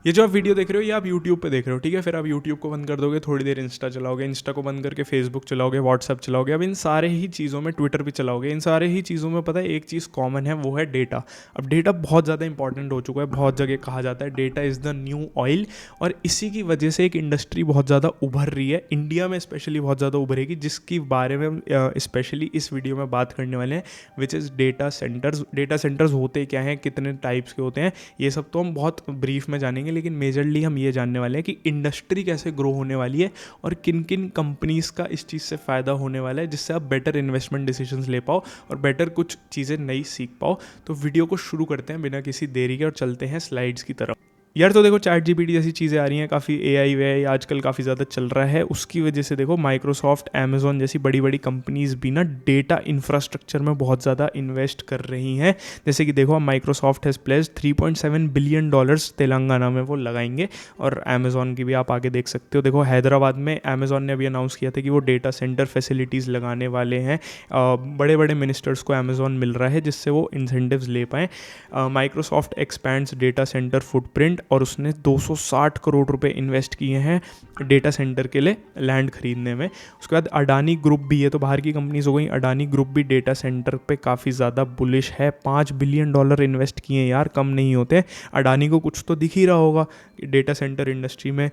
ये जो आप वीडियो देख रहे हो ये आप यूट्यूब पे देख रहे हो, ठीक है। फिर आप यूट्यूब को बंद कर दोगे, थोड़ी देर इंस्टा चलाओगे, इंस्टा को बंद करके फेसबुक चलाओगे, व्हाट्सअप चलाओगे, अब इन सारे ही चीज़ों में ट्विटर भी चलाओगे। इन सारे ही चीज़ों में पता है एक चीज़ कॉमन है, वो है डेटा। अब डेटा बहुत ज़्यादा इंपॉर्टेंट हो चुका है, बहुत जगह कहा जाता है data is the new oil, और इसी की वजह से एक इंडस्ट्री बहुत ज़्यादा उभर रही है, इंडिया में स्पेशली बहुत ज़्यादा उभरेगी, जिसके बारे में हम स्पेशली इस वीडियो में बात करने वाले हैं, which is data centres. Data centres होते क्या हैं, कितने टाइप्स के होते हैं, ये सब तो हम बहुत ब्रीफ में जानेंगे, लेकिन मेजरली हम ये जानने वाले हैं कि इंडस्ट्री कैसे ग्रो होने वाली है और किन किन कंपनीज़ का इस चीज़ से फ़ायदा होने वाला है, जिससे आप बेटर इन्वेस्टमेंट डिसीजंस ले पाओ और बेटर कुछ चीज़ें नई सीख पाओ। तो वीडियो को शुरू करते हैं बिना किसी देरी के और चलते हैं स्लाइड्स की तरफ। यार तो देखो चैट जीपीटी जैसी चीज़ें आ रही हैं, काफ़ी एआई वे आजकल काफ़ी ज़्यादा चल रहा है, उसकी वजह से देखो माइक्रोसॉफ्ट, अमेज़ॉन जैसी बड़ी बड़ी कंपनीज़ भी ना डेटा इंफ्रास्ट्रक्चर में बहुत ज़्यादा इन्वेस्ट कर रही हैं। जैसे कि देखो Microsoft has placed $3.7 billion Telangana में वो लगाएंगे, और अमेज़ॉन की भी आप आगे देख सकते हो। देखो हैदराबाद में अमेज़ॉन ने अभी अनाउंस किया था कि वो डेटा सेंटर फैसिलिटीज़ लगाने वाले हैं। बड़े बड़े मिनिस्टर्स को अमेज़ॉन मिल रहा है जिससे वो इंसेंटिव्स ले पाएँ। Microsoft expands data centre footprint, और उसने 260 करोड़ रुपए इन्वेस्ट किए हैं डेटा सेंटर के लिए लैंड खरीदने में। उसके बाद अडानी ग्रुप भी, ये तो बाहर की कंपनीज हो गई, अडानी ग्रुप भी डेटा सेंटर पे काफ़ी ज़्यादा बुलिश है। $5 बिलियन इन्वेस्ट किए हैं यार, कम नहीं होते। अडानी को कुछ तो दिख ही रहा होगा डेटा सेंटर इंडस्ट्री में।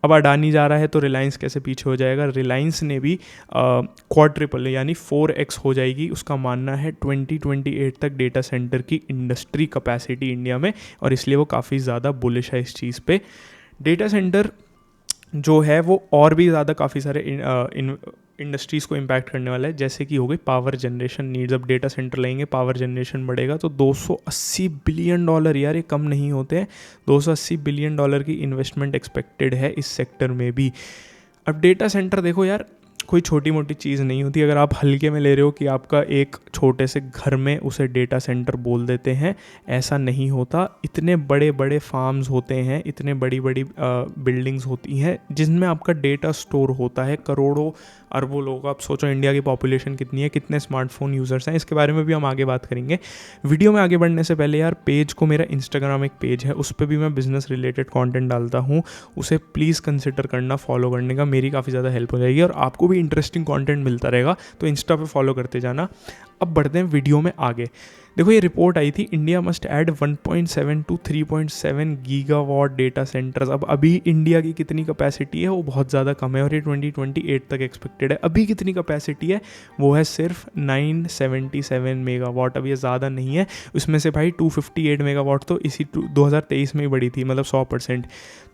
अब अडानी जा रहा है तो रिलायंस कैसे पीछे हो जाएगा। रिलायंस ने भी क्वाड्रिपल यानी 4x हो जाएगी, उसका मानना है 2028 तक डेटा सेंटर की इंडस्ट्री कैपेसिटी इंडिया में, और इसलिए वो काफ़ी ज़्यादा बुलिश है इस चीज़ पे। डेटा सेंटर जो है वो और भी ज़्यादा काफ़ी सारे इंडस्ट्रीज़ को इम्पैक्ट करने वाला है, जैसे कि हो गई पावर जनरेशन नीड्स। अब डेटा सेंटर लेंगे, पावर जनरेशन बढ़ेगा, तो $280 बिलियन, यार ये कम नहीं होते हैं, $280 बिलियन की इन्वेस्टमेंट एक्सपेक्टेड है इस सेक्टर में भी। अब डेटा सेंटर देखो यार कोई छोटी मोटी चीज़ नहीं होती। अगर आप हल्के में ले रहे हो कि आपका एक छोटे से घर में उसे डेटा सेंटर बोल देते हैं, ऐसा नहीं होता। इतने बड़े बड़े फार्म्स होते हैं, इतने बड़ी बड़ी बिल्डिंग्स होती हैं जिनमें आपका डेटा स्टोर होता है। करोड़ों अरबों लोग, आप सोचो इंडिया की पॉपुलेशन कितनी है, कितने स्मार्टफोन यूज़र्स हैं, इसके बारे में भी हम आगे बात करेंगे। वीडियो में आगे बढ़ने से पहले यार पेज को, मेरा इंस्टाग्राम एक पेज है, उस पर भी मैं बिज़नेस रिलेटेड कंटेंट डालता हूँ, उसे प्लीज़ कंसिडर करना फॉलो करने का, मेरी काफ़ी ज़्यादा हेल्प हो जाएगी और आपको भी इंटरेस्टिंग कंटेंट मिलता रहेगा, तो इंस्टा पे फॉलो करते जाना। अब बढ़ते हैं वीडियो में आगे। देखो ये रिपोर्ट आई थी, India must add 1.7 to 3.7 gigawatt data centres. अब अभी इंडिया की कितनी कैपेसिटी है वो बहुत ज़्यादा कम है, और ये 2028 तक एक्सपेक्टेड है। अभी कितनी कैपेसिटी है वो है सिर्फ 977 मेगावाट। अब ये ज़्यादा नहीं है, उसमें से भाई 258 मेगावाट तो इसी 2023 में ही बढ़ी थी, मतलब 100%।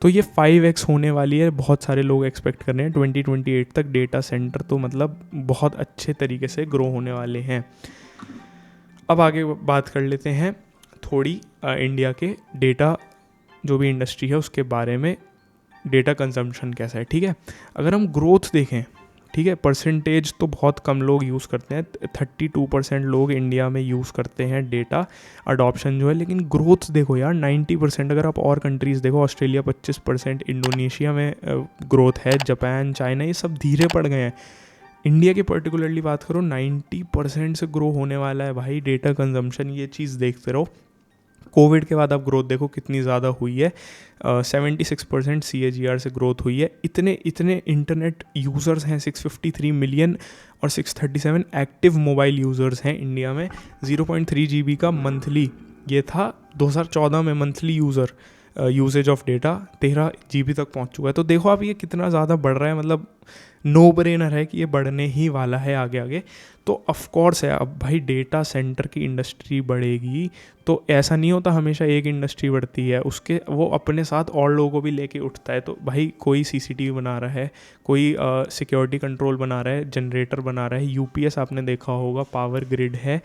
तो ये 5x होने वाली है, बहुत सारे लोग एक्सपेक्ट कर रहे हैं 2028 तक डेटा सेंटर, तो मतलब बहुत अच्छे तरीके से ग्रो होने वाले हैं। अब आगे बात कर लेते हैं थोड़ी इंडिया के डेटा जो भी इंडस्ट्री है उसके बारे में, डेटा कंजम्पशन कैसा है, ठीक है। अगर हम ग्रोथ देखें, ठीक है, परसेंटेज तो बहुत कम लोग यूज़ करते हैं, 32% लोग इंडिया में यूज़ करते हैं डेटा अडॉप्शन जो है, लेकिन ग्रोथ देखो यार 90%। अगर आप और कंट्रीज़ देखो, ऑस्ट्रेलिया 25%, इंडोनेशिया में ग्रोथ है, जापान, चाइना, ये सब धीरे पड़ गए हैं। इंडिया की पर्टिकुलरली बात करो 90% से ग्रो होने वाला है भाई डेटा कंजम्पशन। ये चीज़ देखते रहो। कोविड के बाद आप ग्रोथ देखो कितनी ज़्यादा हुई है, 76% CAGR से ग्रोथ हुई है। इतने इंटरनेट यूज़र्स हैं 653 मिलियन, और 637 एक्टिव मोबाइल यूज़र्स हैं इंडिया में। 0.3 GB का मंथली ये था 2014 में monthly usage of data 13 GB तक पहुंच चुका है। तो देखो आप ये कितना ज़्यादा बढ़ रहा है, मतलब नो ब्रेनर है कि ये बढ़ने ही वाला है आगे आगे। तो ऑफ कोर्स है, अब भाई डेटा सेंटर की इंडस्ट्री बढ़ेगी तो ऐसा नहीं होता हमेशा एक इंडस्ट्री बढ़ती है, उसके वो अपने साथ और लोगों को भी लेके उठता है। तो भाई कोई CCTV बना रहा है, कोई सिक्योरिटी कंट्रोल बना रहा है, जनरेटर बना रहा है, UPS आपने देखा होगा, पावर ग्रिड है,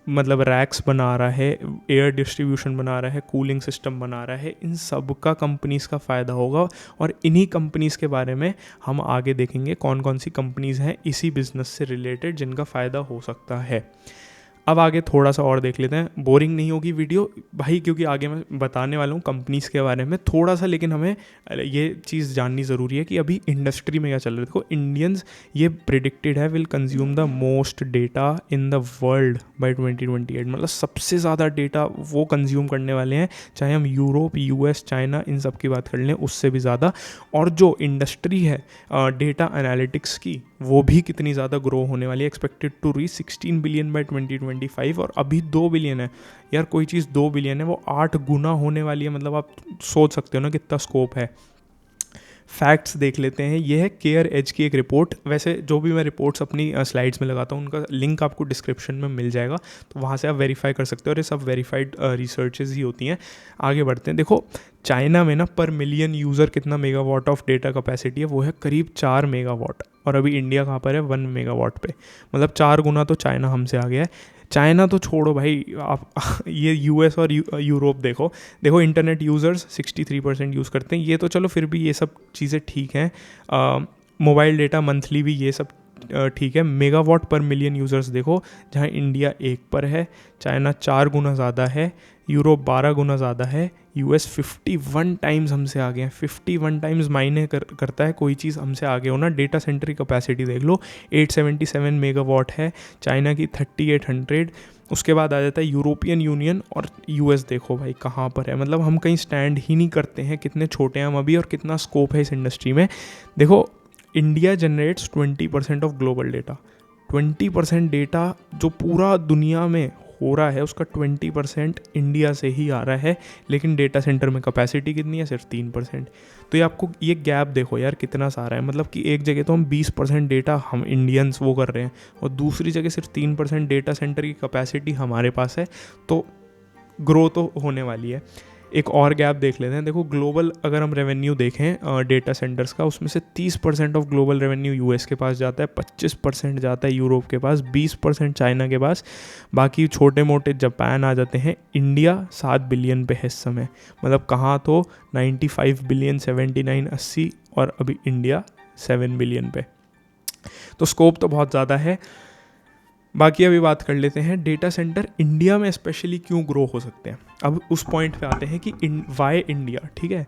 मतलब रैक्स बना रहा है, एयर डिस्ट्रीब्यूशन बना रहा है, कूलिंग सिस्टम बना रहा है, इन सब का कंपनीज़ का फ़ायदा होगा। और इन्हीं कंपनीज़ के बारे में हम आगे देखेंगे कौन कौन सी कंपनीज़ हैं इसी बिज़नेस से रिलेटेड जिनका फ़ायदा हो सकता है। अब आगे थोड़ा सा और देख लेते हैं, बोरिंग नहीं होगी वीडियो भाई, क्योंकि आगे मैं बताने वाला हूँ कंपनीज़ के बारे में थोड़ा सा, लेकिन हमें ये चीज़ जाननी ज़रूरी है कि अभी इंडस्ट्री में क्या चल रहा है। देखो इंडियंस, ये प्रिडिक्टेड है, will consume the most data in the world by 2028, मतलब सबसे ज़्यादा डेटा वो कंज्यूम करने वाले हैं, चाहे हम यूरोप, यूएस, चाइना, इन सब की बात कर लें, उससे भी ज़्यादा। और जो इंडस्ट्री है डेटा एनालिटिक्स की, वो भी कितनी ज़्यादा ग्रो होने वाली है, expected to reach 16 billion by 2025, और अभी 2 बिलियन है यार। कोई चीज़ 2 बिलियन है, वो 8 गुना होने वाली है, मतलब आप सोच सकते हो ना कितना स्कोप है। फैक्ट्स देख लेते हैं, ये है केयर एज की एक रिपोर्ट। वैसे जो भी मैं रिपोर्ट्स अपनी स्लाइड्स में लगाता हूँ उनका लिंक आपको डिस्क्रिप्शन में मिल जाएगा, तो वहाँ से आप वेरीफाई कर सकते हो, और ये सब वेरीफाइड रिसर्चेज ही होती हैं। आगे बढ़ते हैं। देखो चाइना में ना पर मिलियन यूज़र कितना मेगावाट ऑफ डेटा कैपेसिटी है, वो है करीब 4 मेगावाट, और अभी इंडिया कहाँ पर है 1 मेगावाट पे, मतलब 4 गुना तो चाइना हमसे आ गया है। चाइना तो छोड़ो भाई, आप ये यूएस और यूरोप देखो इंटरनेट यूज़र्स 63% यूज़ करते हैं, ये तो चलो फिर भी ये सब चीज़ें ठीक हैं। मोबाइल डेटा मंथली भी ये सब ठीक है। मेगावाट पर मिलियन यूज़र्स देखो, जहाँ इंडिया 1 पर है, चाइना 4 गुना ज़्यादा है, यूरोप 12 गुना ज़्यादा है, यूएस 51 टाइम्स हमसे आगे हैं। 51 टाइम्स मायने करता है कोई चीज़ हमसे आगे होना। डेटा सेंटर की कैपेसिटी देख लो, 877 मेगावाट है, चाइना की 3800। उसके बाद आ जाता है यूरोपियन यूनियन, और यूएस देखो भाई कहाँ पर है, मतलब हम कहीं स्टैंड ही नहीं करते हैं, कितने छोटे हैं हम अभी, और कितना स्कोप है इस इंडस्ट्री में। देखो India generates 20% of global data. 20% data जो पूरा दुनिया में हो रहा है, उसका 20% इंडिया से ही आ रहा है, लेकिन डेटा सेंटर में कैपेसिटी कितनी है, सिर्फ 3%। तो ये आपको ये गैप देखो यार कितना सारा है, मतलब कि एक जगह तो हम 20% डेटा हम इंडियंस वो कर रहे हैं, और दूसरी जगह सिर्फ 3% डेटा सेंटर की कैपेसिटी हमारे पास है, तो ग्रो तो होने वाली है। एक और गैप देख लेते हैं। देखो ग्लोबल अगर हम रेवेन्यू देखें डेटा सेंटर्स का, उसमें से 30% ऑफ ग्लोबल रेवेन्यू यूएस के पास जाता है, 25% जाता है यूरोप के पास, 20% चाइना के पास, बाकी छोटे मोटे जापान आ जाते हैं। इंडिया 7 बिलियन पे है इस समय, मतलब कहाँ तो 95 बिलियन, 79, 80, और अभी इंडिया 7 बिलियन पे, तो स्कोप तो बहुत ज़्यादा है। बाकी अभी बात कर लेते हैं डेटा सेंटर इंडिया में स्पेशली क्यों ग्रो हो सकते हैं। अब उस पॉइंट पे आते हैं कि वाई इंडिया, ठीक है।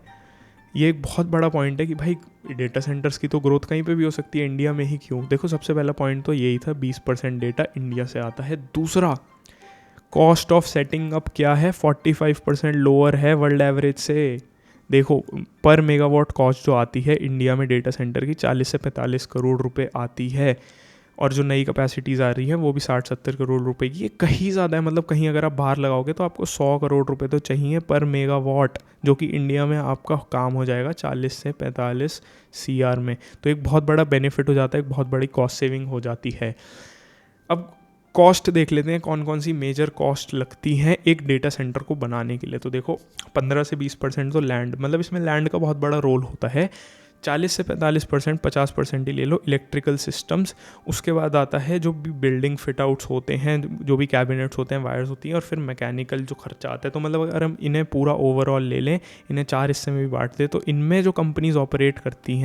ये एक बहुत बड़ा पॉइंट है कि भाई डेटा सेंटर्स की तो ग्रोथ कहीं पे भी हो सकती है, इंडिया में ही क्यों। देखो सबसे पहला पॉइंट तो यही था, 20% डेटा इंडिया से आता है। दूसरा, कॉस्ट ऑफ सेटिंग अप क्या है, 45% लोअर है वर्ल्ड एवरेज से। देखो पर मेगावाट कॉस्ट जो आती है इंडिया में डेटा सेंटर की 40 से 45 करोड़ रुपए आती है, और जो नई कैपेसिटीज़ आ रही हैं वो भी 60-70 करोड़ रुपए की। ये कहीं ज़्यादा है, मतलब कहीं अगर आप बाहर लगाओगे तो आपको 100 करोड़ रुपए तो चाहिए पर मेगावाट, जो कि इंडिया में आपका काम हो जाएगा 40 से 45 CR में। तो एक बहुत बड़ा बेनिफिट हो जाता है, एक बहुत बड़ी कॉस्ट सेविंग हो जाती है। अब कॉस्ट देख लेते हैं, कौन कौन सी मेजर कॉस्ट लगती हैं एक डेटा सेंटर को बनाने के लिए। तो देखो 15 से 20% तो लैंड, मतलब इसमें लैंड का बहुत बड़ा रोल होता है। 40 से 45%, 50% ही ले लो इलेक्ट्रिकल सिस्टम्स। उसके बाद आता है जो भी बिल्डिंग फिट आउट्स होते हैं, जो भी कैबिनेट्स होते हैं, वायर्स होती हैं, और फिर मैकेनिकल जो खर्चा आता है। तो मतलब अगर हम इन्हें पूरा ओवरऑल ले लें, इन्हें 4 हिस्से में भी बांट दें, तो इनमें जो कंपनीज़ ऑपरेट करती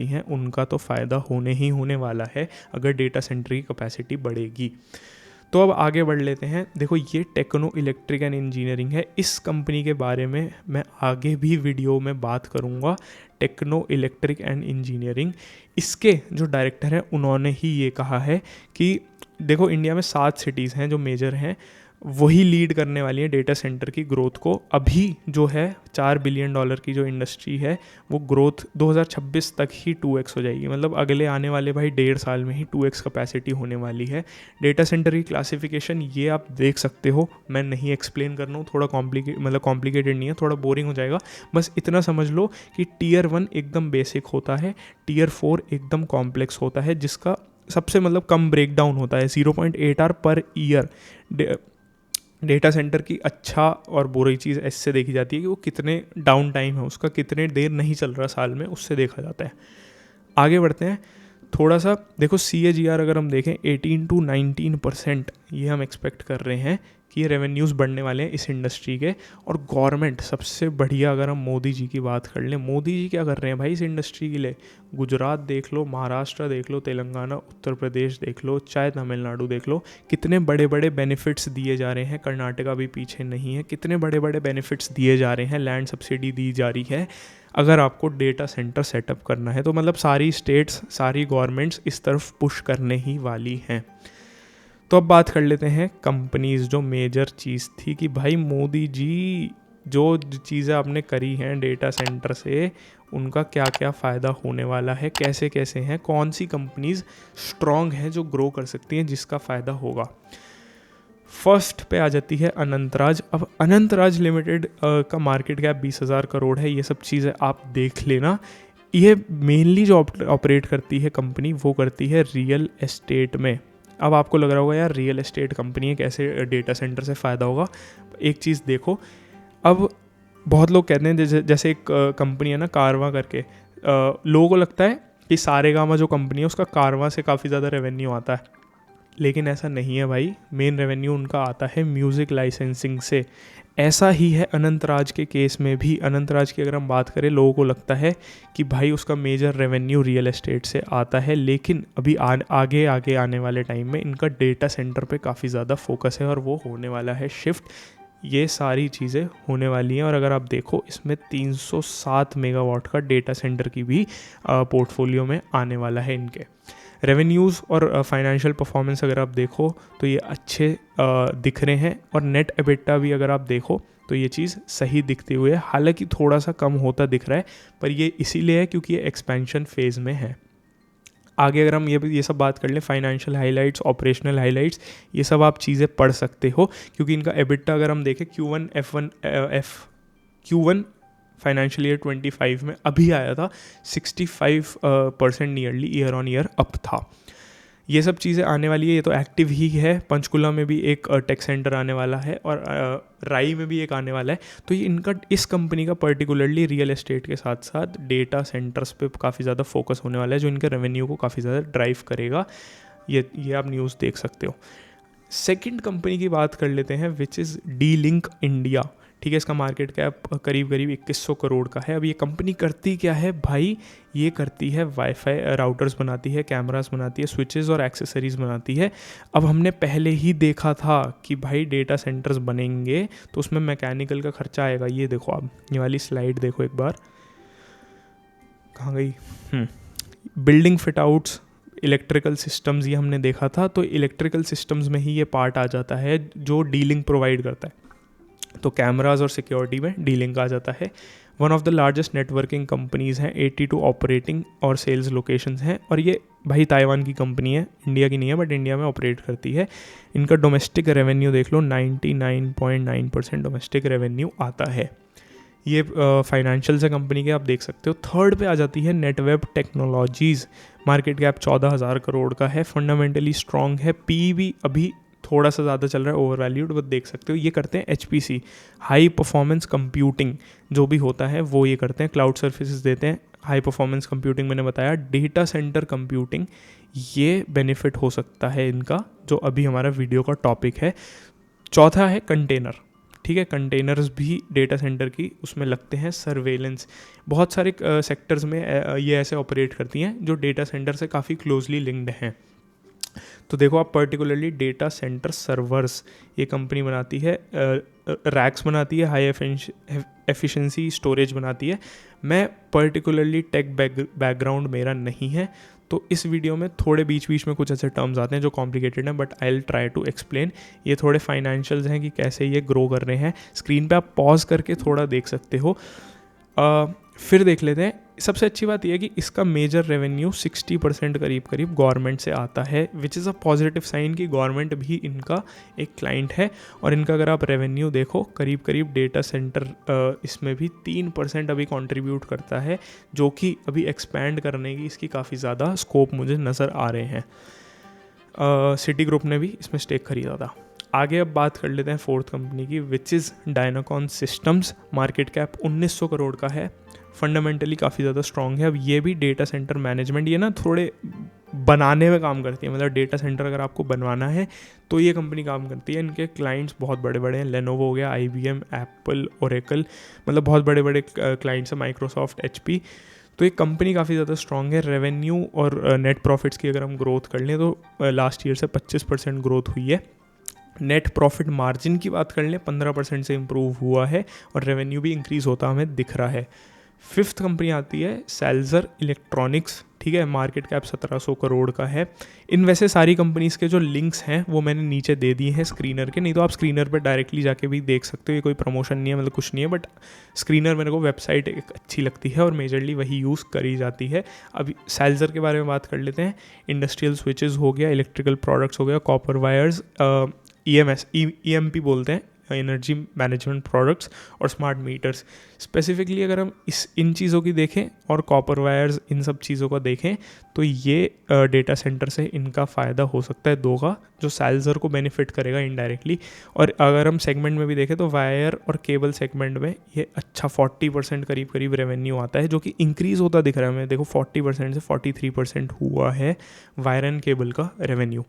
हैं उनका तो फ़ायदा होने ही होने वाला है अगर डेटा सेंटर की कैपेसिटी बढ़ेगी। तो अब आगे बढ़ लेते हैं। देखो ये टेक्नो इलेक्ट्रिक एंड इंजीनियरिंग है, इस कंपनी के बारे में मैं आगे भी वीडियो में बात करूँगा। टेक्नो इलेक्ट्रिक एंड इंजीनियरिंग, इसके जो डायरेक्टर हैं उन्होंने ही ये कहा है कि देखो इंडिया में 7 सिटीज़ हैं जो मेजर हैं, वही लीड करने वाली है डेटा सेंटर की ग्रोथ को। अभी जो है $4 बिलियन की जो इंडस्ट्री है, वो ग्रोथ 2026 तक ही 2x हो जाएगी, मतलब अगले आने वाले भाई 1.5 साल में ही 2x कैपेसिटी होने वाली है। डेटा सेंटर की क्लासिफिकेशन ये आप देख सकते हो, मैं नहीं एक्सप्लेन कर रहा हूँ, थोड़ा कॉम्प्लिकेटेड नहीं है, थोड़ा बोरिंग हो जाएगा। बस इतना समझ लो कि Tier 1 एकदम बेसिक होता है, Tier 4 एकदम कॉम्प्लेक्स होता है, जिसका सबसे मतलब कम ब्रेकडाउन होता है। 0.8 पर ईयर डेटा सेंटर की अच्छा और बुरी चीज़ ऐसे देखी जाती है कि वो कितने डाउन टाइम है उसका, कितने देर नहीं चल रहा साल में, उससे देखा जाता है। आगे बढ़ते हैं थोड़ा सा। देखो CAGR अगर हम देखें 18 to 19% ये हम एक्सपेक्ट कर रहे हैं कि ये रेवेन्यूज़ बढ़ने वाले हैं इस इंडस्ट्री के। और गवर्नमेंट सबसे बढ़िया, अगर हम मोदी जी की बात कर लें, मोदी जी क्या कर रहे हैं भाई इस इंडस्ट्री के लिए। गुजरात देख लो, महाराष्ट्र देख लो, तेलंगाना, उत्तर प्रदेश देख लो, चाहे तमिलनाडु देख लो, कितने बड़े बड़े बेनिफिट्स दिए जा रहे हैं। कर्नाटका भी पीछे नहीं है, कितने बड़े बड़े बेनिफिट्स दिए जा रहे हैं, लैंड सब्सिडी दी जा रही है अगर आपको डेटा सेंटर सेटअप करना है। तो मतलब सारी स्टेट्स, सारी गवर्नमेंट्स इस तरफ पुश करने ही वाली हैं। तो अब बात कर लेते हैं कंपनीज़, जो मेजर चीज़ थी कि भाई मोदी जी जो चीज़ें आपने करी हैं डेटा सेंटर से, उनका क्या क्या फ़ायदा होने वाला है, कैसे कैसे हैं, कौन सी कंपनीज़ स्ट्रॉन्ग हैं जो ग्रो कर सकती हैं जिसका फ़ायदा होगा। फर्स्ट पे आ जाती है अनंतराज। अब अनंतराज लिमिटेड का मार्केट कैप 20,000 करोड़ है। ये सब चीज़ें आप देख लेना। ये मेनली जो ऑपरेट करती है कंपनी, वो करती है रियल एस्टेट में। अब आपको लग रहा होगा यार रियल एस्टेट कंपनी है, कैसे डेटा सेंटर से फ़ायदा होगा। एक चीज़ देखो, अब बहुत लोग कहते हैं जैसे एक कंपनी है ना कारवां करके, लोगों को लगता है कि सारेगामा जो कंपनी है उसका कारवां से काफ़ी ज़्यादा रेवेन्यू आता है, लेकिन ऐसा नहीं है भाई। मेन रेवेन्यू उनका आता है म्यूज़िक लाइसेंसिंग से। ऐसा ही है अनंतराज के केस में भी। अनंतराज की अगर हम बात करें, लोगों को लगता है कि भाई उसका मेजर रेवेन्यू रियल एस्टेट से आता है, लेकिन अभी आगे आगे आने वाले टाइम में इनका डेटा सेंटर पे काफ़ी ज़्यादा फोकस है और वो होने वाला है शिफ्ट। ये सारी चीज़ें होने वाली हैं। और अगर आप देखो, इसमें 307 मेगावाट का डेटा सेंटर की भी पोर्टफोलियो में आने वाला है इनके। रेवेन्यूज़ और फाइनेंशियल परफॉर्मेंस अगर आप देखो तो ये अच्छे दिख रहे हैं। और नेट एबिटा भी अगर आप देखो तो ये चीज़ सही दिखते हुए, हालांकि थोड़ा सा कम होता दिख रहा है, पर ये इसीलिए है क्योंकि ये एक्सपेंशन फेज़ में है। आगे अगर हम ये सब बात कर लें, फाइनेंशियल हाइलाइट्स, ऑपरेशनल हाइलाइट्स, ये सब आप चीज़ें पढ़ सकते हो, क्योंकि इनका एबिटा अगर हम देखें Q1 फाइनेंशियल ईयर 25 में अभी आया था, 65% nearly year on year up था। ये सब चीज़ें आने वाली है। ये तो एक्टिव ही है। पंचकुला में भी एक टेक सेंटर आने वाला है और राई में भी एक आने वाला है। तो ये इनका, इस कंपनी का पर्टिकुलरली रियल एस्टेट के साथ साथ डेटा सेंटर्स पे काफ़ी ज़्यादा फोकस होने वाला है, जो इनके रेवेन्यू को काफ़ी ज़्यादा ड्राइव करेगा। ये आप न्यूज़ देख सकते हो। सेकंड कंपनी की बात कर लेते हैं, विच इज़ D-Link इंडिया। ठीक है, इसका मार्केट कैप करीब 2100 करोड़ का है। अब ये कंपनी करती क्या है भाई, ये करती है वाईफाई राउटर्स बनाती है, कैमरास बनाती है, स्विचेस और एक्सेसरीज़ बनाती है। अब हमने पहले ही देखा था कि भाई डेटा सेंटर्स बनेंगे तो उसमें मैकेनिकल का खर्चा आएगा। ये देखो, आप ये वाली स्लाइड देखो एक बार, कहाँ गई, building fit outs, electrical systems, ये हमने देखा था। तो इलेक्ट्रिकल सिस्टम्स में ही ये पार्ट आ जाता है जो D-Link प्रोवाइड करता है। तो कैमराज और सिक्योरिटी में D-Link आ जाता है। One of the largest networking companies हैं, 82 ऑपरेटिंग और सेल्स लोकेशंस हैं। और ये भाई ताइवान की कंपनी है, इंडिया की नहीं है, बट इंडिया में ऑपरेट करती है। इनका डोमेस्टिक रेवेन्यू देख लो, 99.9% डोमेस्टिक रेवेन्यू आता है। ये फाइनेंशियल से कंपनी के आप देख सकते हो। थर्ड पे आ जाती है Netweb technologies. Market cap 14,000 crore का है, फंडामेंटली स्ट्रॉन्ग है। पी भी अभी थोड़ा सा ज़्यादा चल रहा है, ओवर वैल्यूड, वो देख सकते हो। ये करते हैं HPC, हाई परफॉर्मेंस कंप्यूटिंग जो भी होता है वो ये करते हैं, क्लाउड सर्विसेज देते हैं। हाई परफॉर्मेंस कंप्यूटिंग मैंने बताया, डेटा सेंटर कंप्यूटिंग, ये बेनिफिट हो सकता है इनका, जो अभी हमारा वीडियो का टॉपिक है। चौथा है कंटेनर। ठीक है, कंटेनर्स भी डेटा सेंटर की उसमें लगते हैं। सर्वेलेंस, बहुत सारे सेक्टर्स में ये ऐसे ऑपरेट करती हैं जो डेटा सेंटर से काफ़ी क्लोजली लिंक्ड हैं। तो देखो आप, पर्टिकुलरली डेटा सेंटर सर्वर्स ये कंपनी बनाती है, रैक्स बनाती है, हाई एफिशिएंसी स्टोरेज बनाती है। मैं पर्टिकुलरली टेक बैकग्राउंड मेरा नहीं है, तो इस वीडियो में थोड़े बीच बीच में कुछ ऐसे टर्म्स आते हैं जो कॉम्प्लिकेटेड हैं, but I will try to explain. ये थोड़े फाइनेंशियल्स हैं कि कैसे ये ग्रो कर रहे हैं। स्क्रीन पे आप पॉज करके थोड़ा देख सकते हो। फिर देख लेते हैं। सबसे अच्छी बात यह है कि इसका मेजर रेवेन्यू 60% करीब गवर्नमेंट से आता है, which is a positive sign कि गवर्नमेंट भी इनका एक क्लाइंट है। और इनका अगर आप रेवेन्यू देखो, करीब डेटा सेंटर इसमें भी 3% अभी कंट्रीब्यूट करता है, जो कि अभी एक्सपैंड करने की इसकी काफ़ी ज़्यादा स्कोप मुझे नज़र आ रहे हैं। सिटी ग्रुप ने भी इसमें स्टेक खरीदा था। आगे अब बात कर लेते हैं फोर्थ कंपनी की, which is Dynacon systems. Market cap 1900 crore का है, फंडामेंटली काफ़ी ज़्यादा स्ट्रॉन्ग है। अब ये भी डेटा सेंटर मैनेजमेंट, ये ना थोड़े बनाने में काम करती है, मतलब डेटा सेंटर अगर आपको बनवाना है तो ये कंपनी काम करती है। इनके क्लाइंट्स बहुत बड़े बड़े हैं, लेनोवो हो गया, IBM, एप्पल, ओरेकल, मतलब बहुत बड़े बड़े क्लाइंट्स हैं, माइक्रोसॉफ्ट, HP। तो ये कंपनी काफ़ी ज़्यादा स्ट्रॉन्ग है। रेवेन्यू और नेट प्रॉफिट्स की अगर हम ग्रोथ कर लें तो लास्ट ईयर से 25% ग्रोथ हुई है। नेट प्रॉफिट मार्जिन की बात कर लें 15% से इम्प्रूव हुआ है, और रेवेन्यू भी इंक्रीज़ होता हमें दिख रहा है। फिफ्थ कंपनी आती है सेल्जर इलेक्ट्रॉनिक्स, ठीक है, मार्केट कैप 1700 करोड़ का है। इन वैसे सारी कंपनीज़ के जो लिंक्स हैं वो मैंने नीचे दे दिए हैं स्क्रीनर के, नहीं तो आप स्क्रीनर पे डायरेक्टली जाके भी देख सकते हो, ये कोई प्रमोशन नहीं है, मतलब कुछ नहीं है, बट स्क्रीनर मेरे को वेबसाइट एक अच्छी लगती है और मेजरली वही यूज़ करी जाती है। अभी सेल्जर के बारे में बात कर लेते हैं। इंडस्ट्रियल स्विचेस हो गया, इलेक्ट्रिकल प्रोडक्ट्स हो गया, कॉपर वायर्स, EMP बोलते हैं, एनर्जी मैनेजमेंट प्रोडक्ट्स, और स्मार्ट मीटर्स। स्पेसिफिकली अगर हम इन चीज़ों की देखें और कॉपर वायर्स, इन सब चीज़ों का देखें, तो ये डेटा सेंटर से इनका फ़ायदा हो सकता है दो का, जो सेल्जर को बेनिफिट करेगा इनडायरेक्टली। और अगर हम सेगमेंट में भी देखें तो वायर और केबल सेगमेंट में ये अच्छा 40% करीब करीब रेवेन्यू आता है, जो कि इंक्रीज़ होता दिख रहा है हमें। देखो 40% से 43% हुआ है वायर एंड केबल का रेवेन्यू।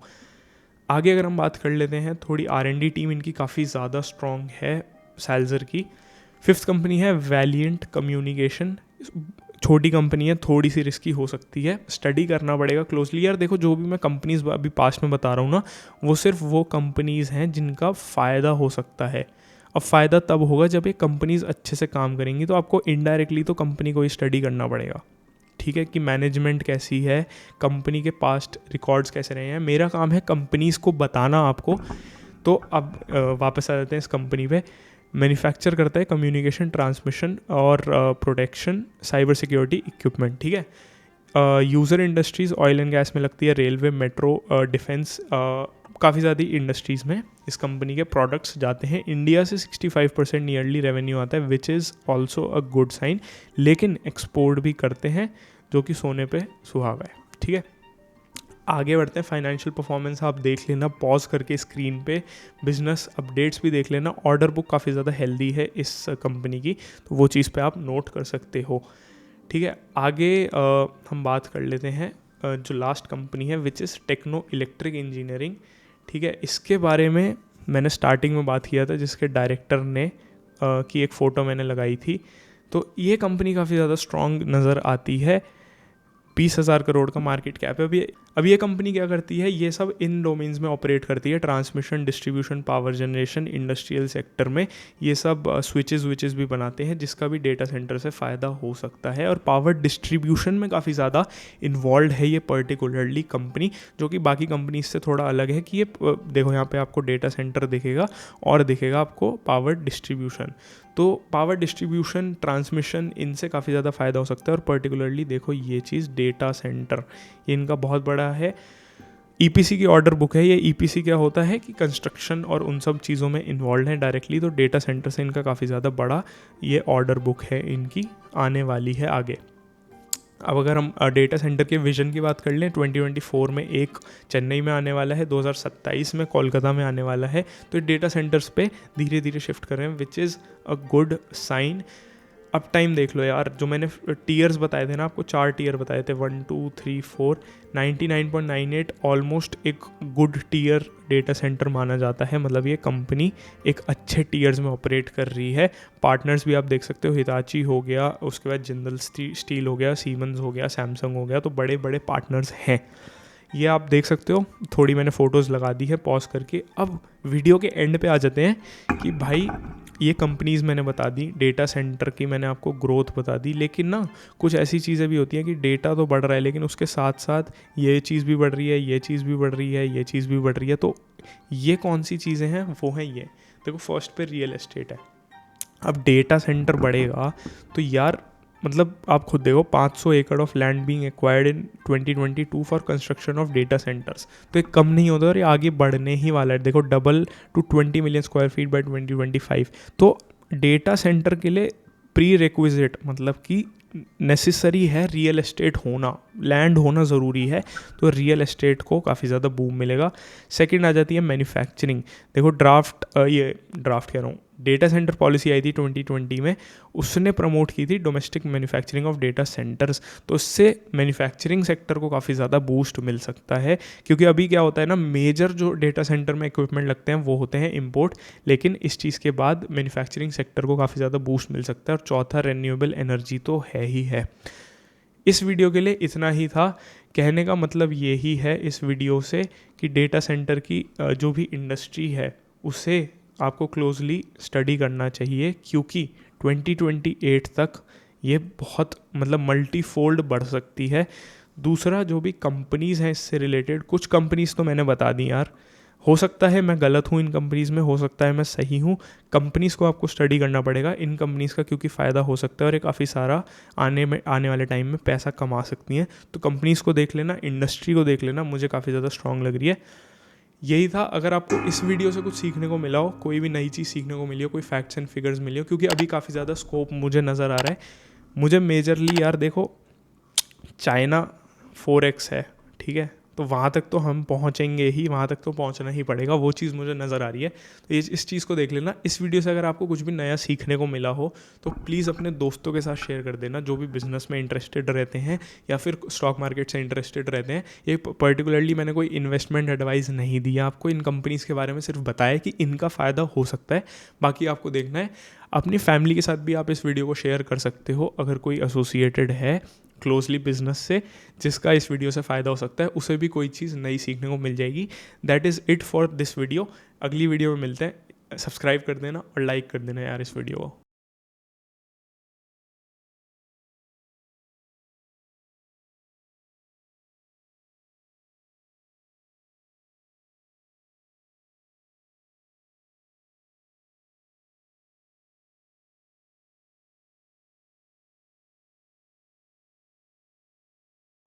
आगे अगर हम बात कर लेते हैं, थोड़ी R&D टीम इनकी काफ़ी ज़्यादा स्ट्रॉन्ग है सेल्जर की। फिफ्थ कंपनी है वैलिएंट कम्युनिकेशन। छोटी कंपनी है, थोड़ी सी रिस्की हो सकती है, स्टडी करना पड़ेगा क्लोजली। यार देखो, जो भी मैं कंपनीज अभी पास्ट में बता रहा हूँ ना, वो सिर्फ वो कंपनीज़ हैं जिनका फ़ायदा हो सकता है। अब फ़ायदा तब होगा जब ये कंपनीज़ अच्छे से काम करेंगी, तो आपको इनडायरेक्टली तो कंपनी को ही स्टडी करना पड़ेगा, ठीक है, कि मैनेजमेंट कैसी है, कंपनी के पास्ट रिकॉर्ड्स कैसे रहे हैं। मेरा काम है कंपनीज़ को बताना आपको। तो अब वापस आ जाते हैं इस कंपनी पे। मैन्युफैक्चर करता है कम्युनिकेशन, ट्रांसमिशन और प्रोटेक्शन, साइबर सिक्योरिटी इक्विपमेंट, ठीक है। User industries oil and gas में लगती है, रेलवे, मेट्रो, डिफेंस, काफ़ी ज़्यादा इंडस्ट्रीज़ में इस कंपनी के प्रोडक्ट्स जाते हैं। इंडिया से 65% नियरली रेवेन्यू आता है, which is also a good sign. लेकिन एक्सपोर्ट भी करते हैं, जो कि सोने पे सुहागा है, ठीक है। आगे बढ़ते हैं। फाइनेंशियल परफॉर्मेंस आप देख लेना पॉज करके स्क्रीन पे, बिजनेस अपडेट्स भी देख लेना। ऑर्डर बुक काफ़ी ज़्यादा हेल्दी है इस कंपनी की, तो वो चीज़ पे आप नोट कर सकते हो, ठीक है। आगे हम बात कर लेते हैं जो लास्ट कंपनी है, which is techno electric engineering, ठीक है। इसके बारे में मैंने स्टार्टिंग में बात किया था, जिसके डायरेक्टर ने की एक फ़ोटो मैंने लगाई थी। तो ये कंपनी काफ़ी ज़्यादा स्ट्रॉन्ग नज़र आती है। 20,000 करोड़ का मार्केट कैप है। अब ये कंपनी क्या करती है, ये सब इन डोमेन्स में ऑपरेट करती है, transmission, distribution, power generation, industrial sector में ये सब स्विचेस भी बनाते हैं, जिसका भी डेटा सेंटर से फ़ायदा हो सकता है। और पावर डिस्ट्रीब्यूशन में काफ़ी ज़्यादा इन्वॉल्व है ये पर्टिकुलरली कंपनी, जो कि बाकी कंपनीज से थोड़ा अलग है कि ये देखो यहाँ पे आपको डेटा सेंटर दिखेगा और दिखेगा आपको पावर डिस्ट्रीब्यूशन। तो पावर डिस्ट्रीब्यूशन, ट्रांसमिशन, इनसे काफ़ी ज़्यादा फ़ायदा हो सकता है। और पर्टिकुलरली देखो ये चीज़ डेटा सेंटर, ये इनका बहुत बड़ा है। EPC की ऑर्डर बुक है ये। EPC क्या होता है कि कंस्ट्रक्शन और उन सब चीज़ों में इन्वॉल्व है डायरेक्टली, तो डेटा सेंटर से इनका काफ़ी ज़्यादा बड़ा ये ऑर्डर बुक है इनकी, आने वाली है आगे। अब अगर हम डेटा सेंटर के विजन की बात कर लें, 2024 में एक चेन्नई में आने वाला है, 2027 में कोलकाता में आने वाला है। तो डेटा सेंटर्स पे धीरे धीरे शिफ्ट कर रहे हैं, which is a good sign. अब टाइम देख लो यार, जो मैंने टीयर्स बताए थे ना आपको, 4 टीयर बताए थे, 1 2 3 4, 99.98 ऑलमोस्ट एक गुड टीयर डेटा सेंटर माना जाता है। मतलब ये कंपनी एक अच्छे टीयर्स में ऑपरेट कर रही है। पार्टनर्स भी आप देख सकते हो, हिताची हो गया, उसके बाद जिंदल स्टील हो गया, सीमेंस हो गया, सैमसंग हो गया, तो बड़े बड़े पार्टनर्स हैं। ये आप देख सकते हो। थोड़ी मैंने फ़ोटोज़ लगा दी है पॉज करके। अब वीडियो के एंड पे आ जाते हैं कि भाई ये कंपनीज़ मैंने बता दी, डेटा सेंटर की मैंने आपको ग्रोथ बता दी, लेकिन ना कुछ ऐसी चीज़ें भी होती हैं कि डेटा तो बढ़ रहा है, लेकिन उसके साथ साथ ये चीज़ भी बढ़ रही है, ये चीज़ भी बढ़ रही है, ये चीज़ भी बढ़ रही है। तो ये कौन सी चीज़ें हैं, वो हैं ये देखो। फर्स्ट पे रियल एस्टेट है। अब डेटा सेंटर बढ़ेगा तो यार मतलब आप खुद देखो, 500 एकड़ of land being acquired in 2022 for construction of data centres. तो ये कम नहीं होता और ये आगे बढ़ने ही वाला है। देखो double two 20 million square feet by 2025। तो डेटा सेंटर के लिए प्री रिक्विजिट मतलब कि नेसेसरी है रियल एस्टेट होना, लैंड होना ज़रूरी है। तो रियल एस्टेट को काफ़ी ज़्यादा बूम मिलेगा। सेकंड आ जाती है मैन्युफैक्चरिंग। देखो ड्राफ्ट कह रहा हूँ, डेटा सेंटर पॉलिसी आई थी 2020 में, उसने प्रमोट की थी domestic manufacturing of data centres. तो उससे मैन्युफैक्चरिंग सेक्टर को काफ़ी ज़्यादा बूस्ट मिल सकता है, क्योंकि अभी क्या होता है ना, मेजर जो डेटा सेंटर में इक्विपमेंट लगते हैं वो होते हैं इम्पोर्ट, लेकिन इस चीज़ के बाद मैन्युफैक्चरिंग सेक्टर को काफ़ी ज़्यादा बूस्ट मिल सकता है। और चौथा, रिन्यूएबल एनर्जी तो है ही है। इस वीडियो के लिए इतना ही था। कहने का मतलब यही है इस वीडियो से कि डेटा सेंटर की जो भी इंडस्ट्री है उसे आपको क्लोजली स्टडी करना चाहिए, क्योंकि 2028 तक ये बहुत मतलब मल्टीफोल्ड बढ़ सकती है। दूसरा, जो भी कंपनीज़ हैं इससे रिलेटेड, कुछ कंपनीज़ तो मैंने बता दी यार, हो सकता है मैं गलत हूँ इन कंपनीज़ में, हो सकता है मैं सही हूँ। कंपनीज़ को आपको स्टडी करना पड़ेगा इन कंपनीज़ का, क्योंकि फ़ायदा हो सकता है और ये काफ़ी सारा आने वाले टाइम में पैसा कमा सकती हैं। तो कंपनीज़ को देख लेना, इंडस्ट्री को देख लेना, मुझे काफ़ी ज़्यादा स्ट्रांग लग रही है। यही था। अगर आपको इस वीडियो से कुछ सीखने को मिला हो, कोई भी नई चीज़ सीखने को मिली हो, कोई फैक्ट्स एंड फिगर्स मिली हो, क्योंकि अभी काफ़ी ज़्यादा स्कोप मुझे नज़र आ रहा है। मुझे मेजरली यार देखो, चाइना 4x है, ठीक है, तो वहाँ तक तो हम पहुँचेंगे ही, वहाँ तक तो पहुँचना ही पड़ेगा, वो चीज़ मुझे नज़र आ रही है। तो इस चीज़ को देख लेना। इस वीडियो से अगर आपको कुछ भी नया सीखने को मिला हो तो प्लीज़ अपने दोस्तों के साथ शेयर कर देना, जो भी बिज़नेस में इंटरेस्टेड रहते हैं या फिर स्टॉक मार्केट से इंटरेस्टेड रहते हैं। ये पर्टिकुलरली मैंने कोई इन्वेस्टमेंट एडवाइस नहीं दिया आपको, इन कंपनीज़ के बारे में सिर्फ बताया कि इनका फ़ायदा हो सकता है, बाकी आपको देखना है। अपनी फैमिली के साथ भी आप इस वीडियो को शेयर कर सकते हो, अगर कोई एसोसिएटेड है क्लोजली बिजनेस से जिसका इस वीडियो से फ़ायदा हो सकता है, उसे भी कोई चीज़ नई सीखने को मिल जाएगी। That is it for this video. अगली वीडियो में मिलते हैं। सब्सक्राइब कर देना और लाइक कर देना यार इस वीडियो को।